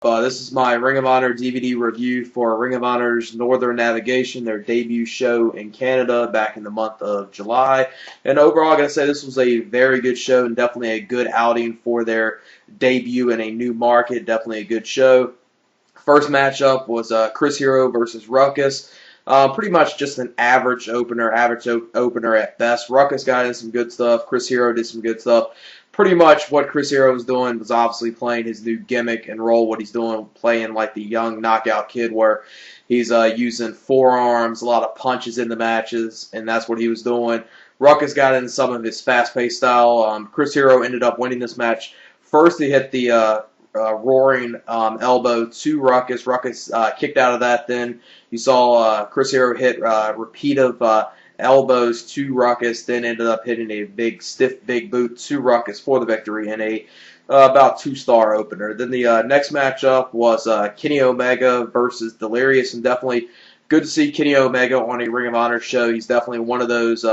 This is my Ring of Honor DVD review for Ring of Honor's Northern Navigation, their debut show in Canada back in the month of July. And overall, I'm going to say this was a very good show and definitely a good outing for their debut in a new market. Definitely a good show. First matchup was Chris Hero versus Ruckus. Pretty much just an average opener at best. Ruckus got in some good stuff. Chris Hero did some good stuff. Pretty much what Chris Hero was doing was obviously playing his new gimmick and role, what he's doing, playing like the young knockout kid where he's using forearms, a lot of punches in the matches, and that's what he was doing. Ruckus got in some of his fast-paced style. Chris Hero ended up winning this match. First, he hit the roaring elbow to Ruckus. Ruckus kicked out of that. Then you saw Chris Hero hit repeative elbows to Ruckus, then ended up hitting a stiff big boot to Ruckus for the victory in a about 2-star opener. Then the next matchup was Kenny Omega versus Delirious, and definitely good to see Kenny Omega on a Ring of Honor show. He's definitely one of those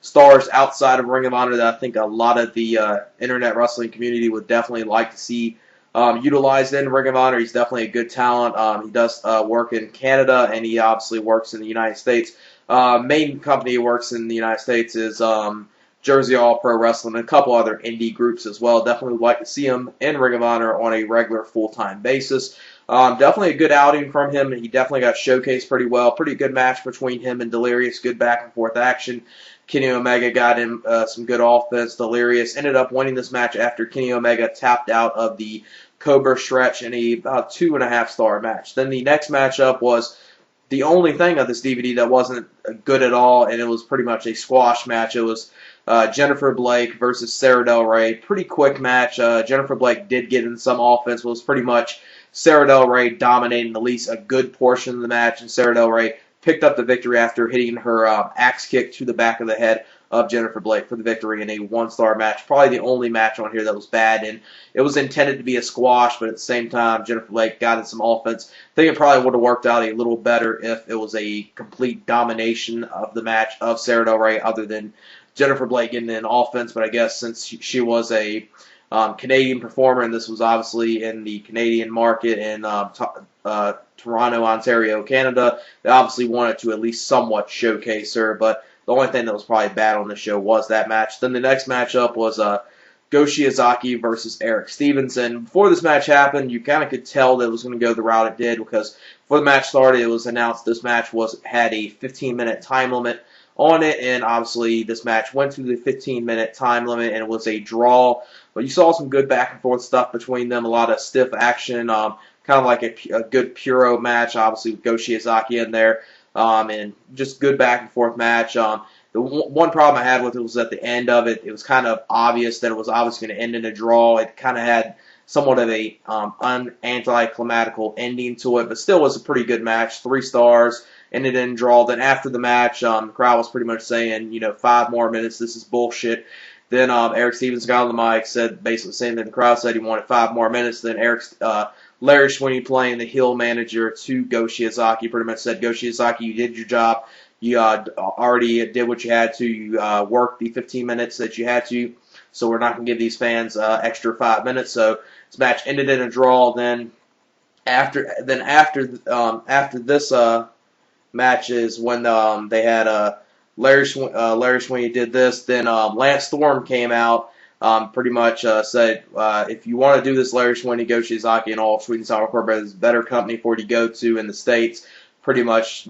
stars outside of Ring of Honor that I think a lot of the internet wrestling community would definitely like to see utilized in Ring of Honor. He's definitely a good talent. He does work in Canada, and he obviously works in the United States. Main company he works in the United States is Jersey All Pro Wrestling and a couple other indie groups as well. Definitely would like to see him in Ring of Honor on a regular full-time basis. Definitely a good outing from him. He definitely got showcased pretty well. Pretty good match between him and Delirious. Good back-and-forth action. Kenny Omega got him some good offense. Delirious ended up winning this match after Kenny Omega tapped out of the Cobra stretch in a about 2.5-star match. Then the next matchup was the only thing of this DVD that wasn't good at all, and it was pretty much a squash match. It was Jennifer Blake versus Sara Del Rey. Pretty quick match. Jennifer Blake did get in some offense, but it was pretty much Sara Del Rey dominating at least a good portion of the match, and Sara Del Rey picked up the victory after hitting her axe kick to the back of the head of Jennifer Blake for the victory in a 1-star match. Probably the only match on here that was bad, and it was intended to be a squash, but at the same time, Jennifer Blake got in some offense. I think it probably would have worked out a little better if it was a complete domination of the match of Sara Del Rey other than Jennifer Blake getting in offense, but I guess since she was a Canadian performer, and this was obviously in the Canadian market in Toronto, Ontario, Canada, they obviously wanted to at least somewhat showcase her, but the only thing that was probably bad on the show was that match. Then the next matchup was Go Shiozaki versus Erick Stevenson. Before this match happened, you kind of could tell that it was going to go the route it did because before the match started, it was announced this match had a 15-minute time limit on it, and obviously this match went through the 15-minute time limit, and it was a draw. But you saw some good back-and-forth stuff between them, a lot of stiff action, kind of like a good Puro match, obviously with Go Shiozaki in there. And just good back-and-forth match. The one problem I had with it was at the end of it, it was kind of obvious that it was obviously going to end in a draw. It kind of had somewhat of a anticlimactical ending to it, but still was a pretty good match. 3 stars, ended in a draw. Then after the match, the crowd was pretty much saying, 5 more minutes, this is bullshit. Then Erick Stevenson got on the mic, said basically the same thing the crowd said, he wanted 5 more minutes. Then Larry Schwinny, playing the heel manager to Go Shiozaki, pretty much said, Go Shiozaki, you did your job. You already did what you had to. You worked the 15 minutes that you had to, so we're not going to give these fans extra 5 minutes. So this match ended in a draw. Then after this match is when they had Larry Schwinny did this. Then Lance Storm came out. Pretty much said, if you want to do this, Larry Schwinny, Go Shiozaki, and all Sweet and Sour Corporate is a better company for you to go to in the States. Pretty much,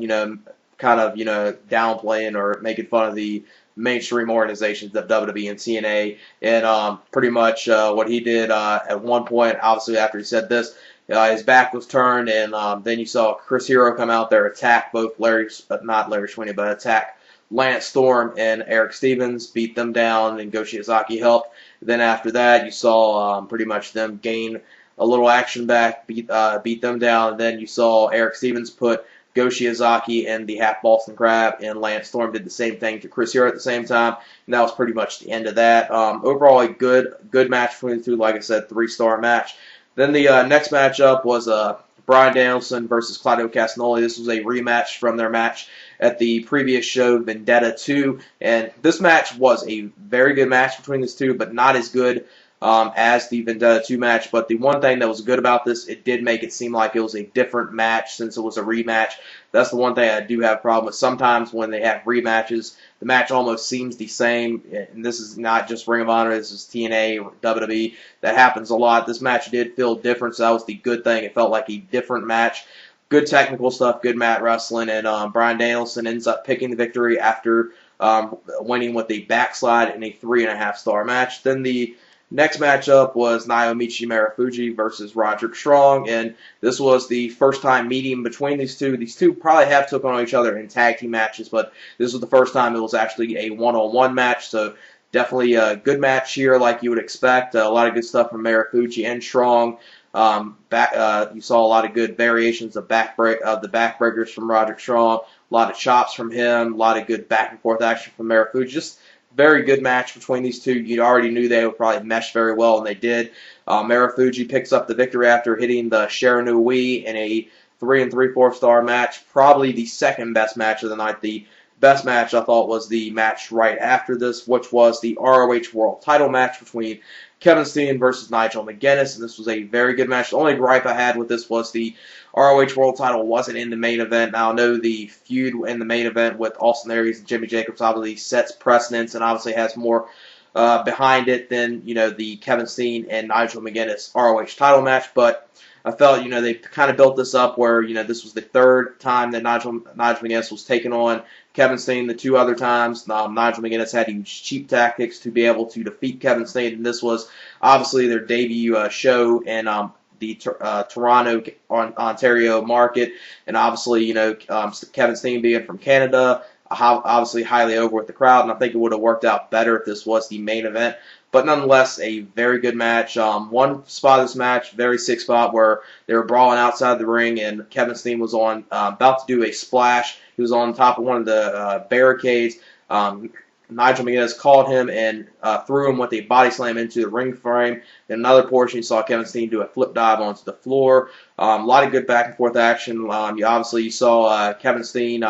kind of, downplaying or making fun of the mainstream organizations of WWE and TNA. And pretty much what he did at one point, obviously after he said this, his back was turned, and then you saw Chris Hero come out there, attack both not Larry Schwinny, but attack Lance Storm and Erick Stevens, beat them down, and Go Shiozaki helped. Then after that, you saw pretty much them gain a little action back, beat them down, and then you saw Erick Stevens put Go Shiozaki and the Half Boston Crab, and Lance Storm did the same thing to Chris Hero at the same time, and that was pretty much the end of that. Overall, a good match between the two, like I said, 3-star match. Then the next matchup was Bryan Danielson versus Claudio Castagnoli. This was a rematch from their match at the previous show, Vendetta 2, and this match was a very good match between these two, but not as good as the Vendetta 2 match. But the one thing that was good about this, it did make it seem like it was a different match since it was a rematch. That's the one thing I do have a problem with. Sometimes when they have rematches, the match almost seems the same. And this is not just Ring of Honor. This is TNA or WWE. That happens a lot. This match did feel different, so that was the good thing. It felt like a different match. Good technical stuff, good mat wrestling, and Bryan Danielson ends up picking the victory after winning with a backslide in a 3.5-star match. Then the next matchup was Naomichi Marufuji versus Roderick Strong, and this was the first time meeting between these two. These two probably have took on each other in tag team matches, but this was the first time it was actually a one-on-one match, so definitely a good match here like you would expect. A lot of good stuff from Marufuji and Strong. You saw a lot of good variations of the backbreakers from Roderick Strong, a lot of chops from him, a lot of good back and forth action from Marufuji. Just very good match between these two. You already knew they would probably mesh very well, and they did. Marufuji picks up the victory after hitting the Shiranui in a 3 3/4-star match. Probably the second best match of the night. The best match I thought was the match right after this, which was the ROH World Title match between Kevin Steen versus Nigel McGuinness, and this was a very good match. The only gripe I had with this was the ROH World Title wasn't in the main event. Now, I know the feud in the main event with Austin Aries and Jimmy Jacobs obviously sets precedence and obviously has more behind it than, the Kevin Steen and Nigel McGuinness ROH title match, but I felt, they kind of built this up where, this was the third time that Nigel McGuinness was taking on Kevin Steen. The two other times, Nigel McGuinness had to use cheap tactics to be able to defeat Kevin Steen, and this was obviously their debut show in the Toronto, Ontario market, and obviously, Kevin Steen being from Canada, obviously highly over with the crowd, and I think it would have worked out better if this was the main event. But nonetheless, a very good match. One spot of this match, very sick spot, where they were brawling outside the ring, and Kevin Steen was on about to do a splash. He was on top of one of the barricades. Nigel McGuinness called him and threw him with a body slam into the ring frame. In another portion, you saw Kevin Steen do a flip dive onto the floor. A lot of good back and forth action. You saw Kevin Steen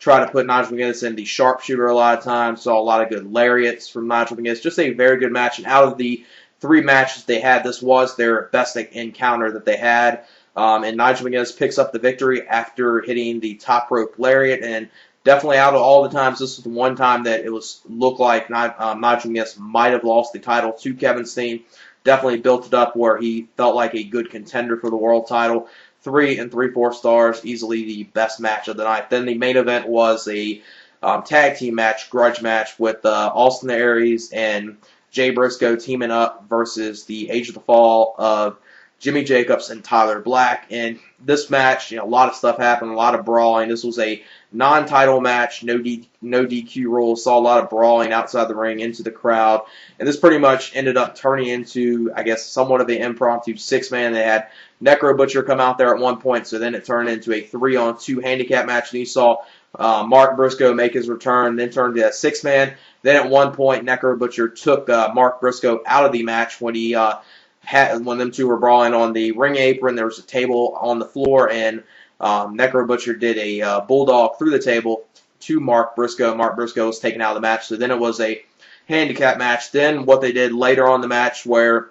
try to put Nigel McGuinness in the sharpshooter a lot of times. Saw a lot of good lariats from Nigel McGuinness. Just a very good match. And out of the 3 matches they had, this was their best encounter that they had. And Nigel McGuinness picks up the victory after hitting the top rope lariat. And definitely out of all the times, this was the one time that it looked like Nigel McGuinness might have lost the title to Kevin Steen. Definitely built it up where he felt like a good contender for the world title. 3 3/4 stars, easily the best match of the night. Then the main event was a tag team match, grudge match, with Austin Aries and Jay Briscoe teaming up versus the Age of the Fall of Jimmy Jacobs and Tyler Black. And this match, a lot of stuff happened, a lot of brawling. This was a non-title match, no DQ rules. Saw a lot of brawling outside the ring into the crowd. And this pretty much ended up turning into, I guess, somewhat of an impromptu 6-man. They had Necro Butcher come out there at one point, so then it turned into a 3-on-2 handicap match. And you saw Mark Briscoe make his return, then turned to a 6-man. Then at one point, Necro Butcher took Mark Briscoe out of the match when when them two were brawling on the ring apron. There was a table on the floor, and Necro Butcher did a bulldog through the table to Mark Briscoe. Mark Briscoe was taken out of the match, so then it was a handicap match. Then what they did later on in the match, where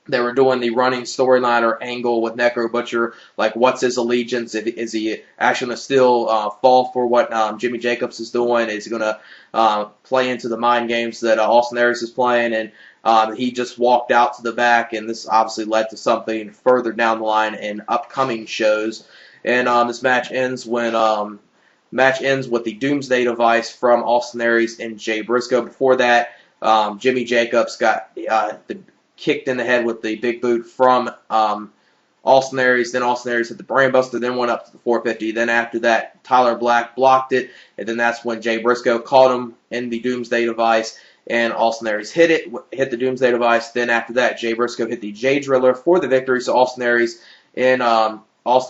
they were doing the running storyline or angle with Necro Butcher, like what's his allegiance? Is he actually going to still fall for what Jimmy Jacobs is doing? Is he going to play into the mind games that Austin Aries is playing? And he just walked out to the back, and this obviously led to something further down the line in upcoming shows. And this match ends with the Doomsday Device from Austin Aries and Jay Briscoe. Before that, Jimmy Jacobs got kicked in the head with the big boot from Austin Aries. Then Austin Aries hit the brainbuster, then went up to the 450. Then after that, Tyler Black blocked it, and then that's when Jay Briscoe caught him in the Doomsday Device, and Austin Aries hit the Doomsday Device. Then after that, Jay Briscoe hit the J Driller for the victory. So Austin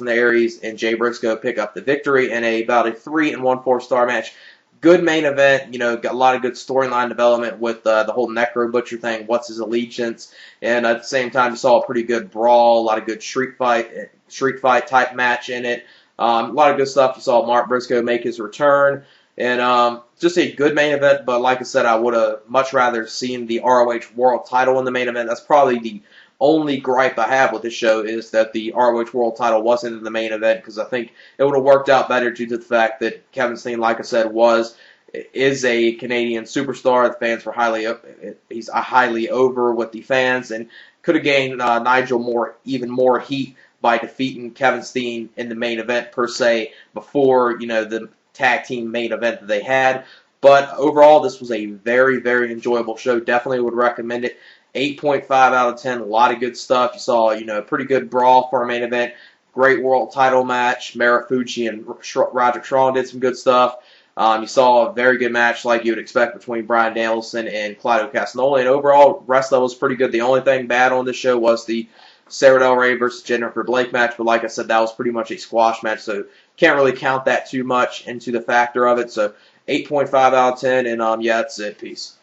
Aries and Jay Briscoe pick up the victory in about a 3 1/4 star match. Good main event, got a lot of good storyline development with the whole Necro Butcher thing, what's his allegiance, and at the same time you saw a pretty good brawl, a lot of good street fight type match in it. A lot of good stuff. You saw Mark Briscoe make his return, And just a good main event, but like I said, I would have much rather seen the ROH World title in the main event. That's probably the only gripe I have with this show, is that the ROH World title wasn't in the main event, because I think it would have worked out better due to the fact that Kevin Steen, like I said, is a Canadian superstar. The fans were he's highly over with the fans, and could have gained Nigel even more heat by defeating Kevin Steen in the main event per se before the tag team main event that they had. But overall, this was a very, very enjoyable show. Definitely would recommend it. 8.5 out of 10. A lot of good stuff. You saw a pretty good brawl for a main event. Great world title match. Marufuji and Roderick did some good stuff. You saw a very good match like you would expect between Bryan Danielson and Claudio Castagnoli. And overall, rest of it was pretty good. The only thing bad on this show was the Sara Del Rey versus Jennifer Blake match. But like I said, that was pretty much a squash match, so can't really count that too much into the factor of it. So 8.5 out of 10, and yeah, that's it. Peace.